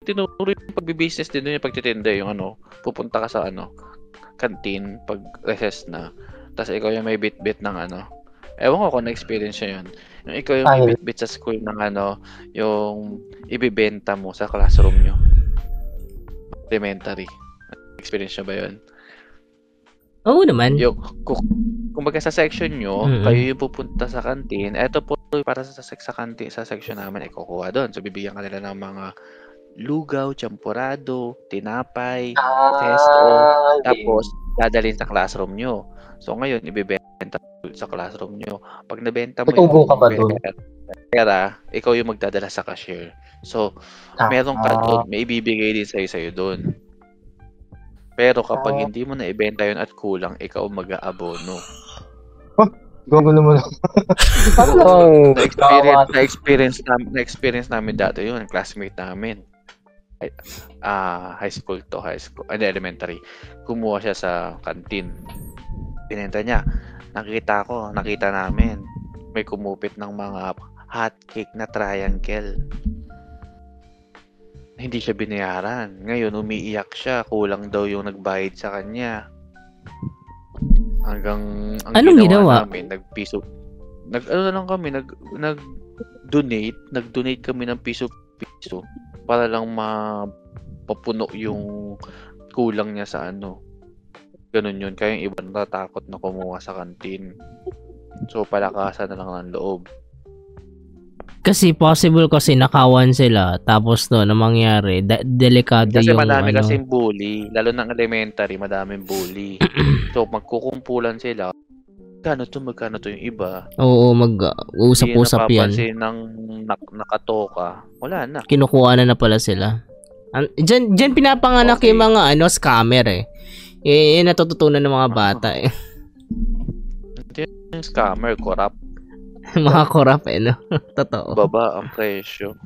tinuro yung pagbi-business din doon yung pagtitinda, yung pupunta ka sa canteen pag recess na. Tapos ikaw yung may bit-bit ng ewan ko kung na-experience yun. Yung ikaw yung may bit-bit sa school ng yung ibibenta mo sa classroom nyo. Elementary. Experience nyo ba yun? Oo naman. Yung, kumbaga sa section nyo, kayo yung pupunta sa canteen. Eto po para sa canteen, sa section namin, kukuha doon. So, bibigyan ka nila ng mga lugaw, champurado, tinapay, testo, tapos dadalhin sa classroom nyo. So, ngayon, ibibenta sa classroom nyo. Pag nabenta mo yung pera, ikaw yung magdadala sa cashier. So, meron ka doon, may ibibigay din sa'yo doon. Pero kapag hindi mo na ibenta yun at kulang, ikaw mag-aabono. Gago naman. Na-experience namin dati yun, classmate namin. High school, elementary. Kumuha siya sa canteen. Binenta niya. Nakita namin. May kumupit ng mga hotcake na triangle. Hindi siya binayaran. Ngayon, umiiyak siya. Kulang daw yung nagbayad sa kanya. Hanggang ang ginawa namin, nag-donate kami ng piso-piso para lang mapapuno yung kulang niya sa Ganun yun. Kaya yung iba natatakot na kumuha sa kantin. So, palakasan na lang ng loob. Kasi possible kasi nakawan sila tapos ang mangyari delikado kasi yung madami kasing bully, lalo ng elementary, madaming bully. So magkukumpulan sila. Magkano to yung iba? Oo, mag-usap-usap yan. Napapansin ng nakatoka. Wala na. Kinukuha na pala sila. Diyan pinapanganak yung mga scammer natututunan ng mga bata Hindi yung scammer, corrupt. Mga corrupt no? Totoo. Baba ang presyo.